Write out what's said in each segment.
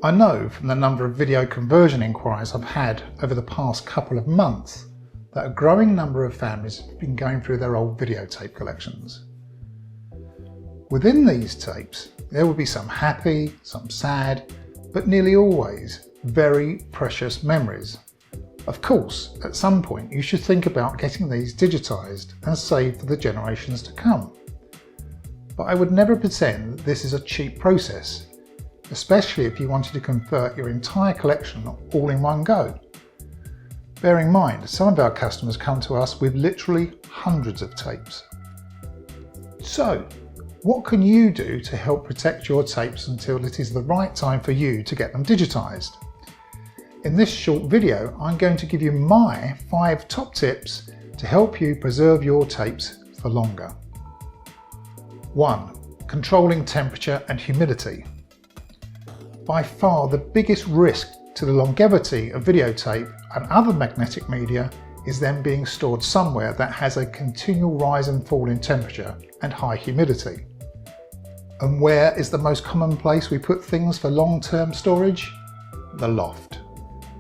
I know from the number of video conversion inquiries I've had over the past couple of months that a growing number of families have been going through their old videotape collections. Within these tapes, there will be some happy, some sad, but nearly always very precious memories. Of course, at some point you should think about getting these digitised and saved for the generations to come. But I would never pretend that this is a cheap process, especially if you wanted to convert your entire collection all in one go. Bear in mind, some of our customers come to us with literally hundreds of tapes. So, what can you do to help protect your tapes until it is the right time for you to get them digitised? In this short video, I'm going to give you my 5 top tips to help you preserve your tapes for longer. 1. Controlling temperature and humidity. By far the biggest risk to the longevity of videotape and other magnetic media is them being stored somewhere that has a continual rise and fall in temperature and high humidity. And where is the most common place we put things for long-term storage? The loft.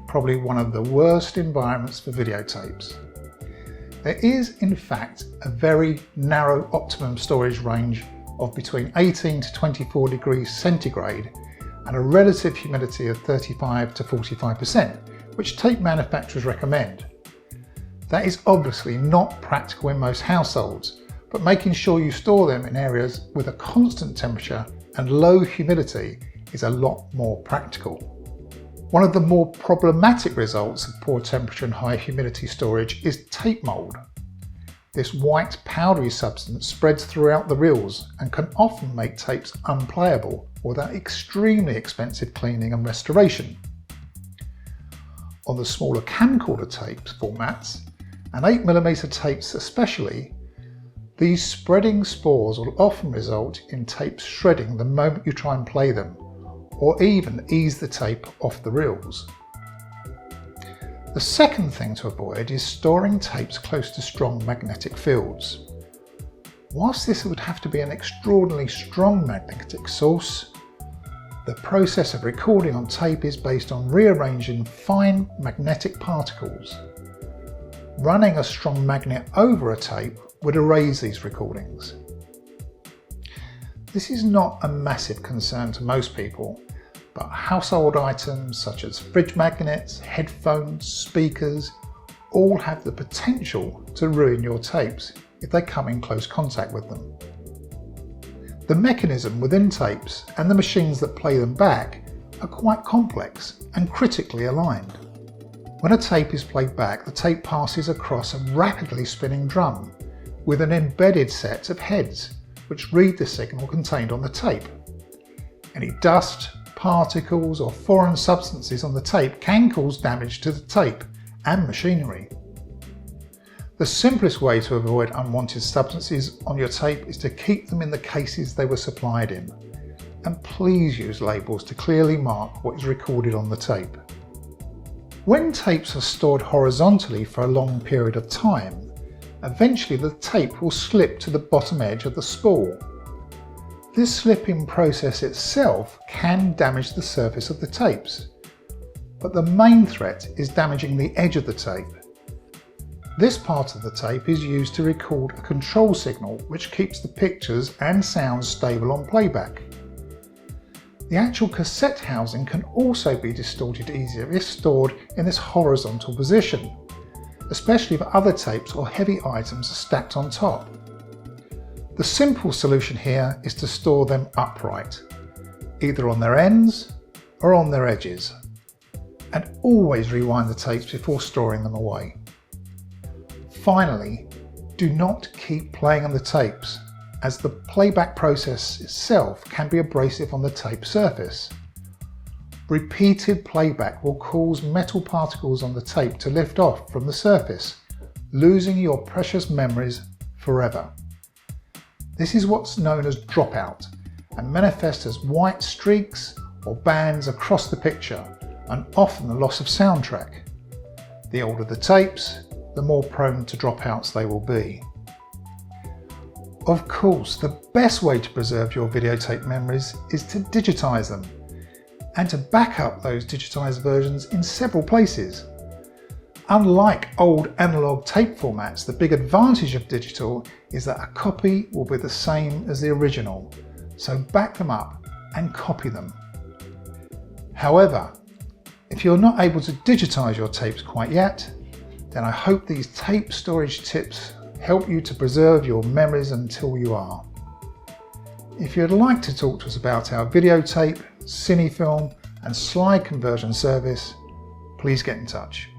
Probably one of the worst environments for videotapes. There is, in fact, a very narrow optimum storage range of between 18 to 24 degrees centigrade and a relative humidity of 35 to 45%, which tape manufacturers recommend. That is obviously not practical in most households, but making sure you store them in areas with a constant temperature and low humidity is a lot more practical. One of the more problematic results of poor temperature and high humidity storage is tape mould. This white powdery substance spreads throughout the reels and can often make tapes unplayable without extremely expensive cleaning and restoration. On the smaller camcorder tapes formats, and 8mm tapes especially, these spreading spores will often result in tapes shredding the moment you try and play them, or even ease the tape off the reels. The second thing to avoid is storing tapes close to strong magnetic fields. Whilst this would have to be an extraordinarily strong magnetic source, the process of recording on tape is based on rearranging fine magnetic particles. Running a strong magnet over a tape would erase these recordings. This is not a massive concern to most people, but household items such as fridge magnets, headphones, speakers, all have the potential to ruin your tapes if they come in close contact with them. The mechanism within tapes and the machines that play them back are quite complex and critically aligned. When a tape is played back, the tape passes across a rapidly spinning drum with an embedded set of heads which read the signal contained on the tape. Any dust, particles or foreign substances on the tape can cause damage to the tape and machinery. The simplest way to avoid unwanted substances on your tape is to keep them in the cases they were supplied in, and please use labels to clearly mark what is recorded on the tape. When tapes are stored horizontally for a long period of time, eventually the tape will slip to the bottom edge of the spool. This slipping process itself can damage the surface of the tapes, but the main threat is damaging the edge of the tape. This part of the tape is used to record a control signal which keeps the pictures and sounds stable on playback. The actual cassette housing can also be distorted easier if stored in this horizontal position, especially if other tapes or heavy items are stacked on top. The simple solution here is to store them upright, either on their ends or on their edges, and always rewind the tapes before storing them away. Finally, do not keep playing on the tapes, as the playback process itself can be abrasive on the tape surface. Repeated playback will cause metal particles on the tape to lift off from the surface, losing your precious memories forever. This is what's known as dropout and manifests as white streaks or bands across the picture, and often the loss of soundtrack. The older the tapes, the more prone to dropouts they will be. Of course, the best way to preserve your videotape memories is to digitize them. and to back up those digitized versions in several places. Unlike old analog tape formats, the big advantage of digital is that a copy will be the same as the original, so back them up and copy them. However, if you're not able to digitize your tapes quite yet, then I hope these tape storage tips help you to preserve your memories until you are. If you'd like to talk to us about our videotape, cinefilm and slide conversion service, please get in touch.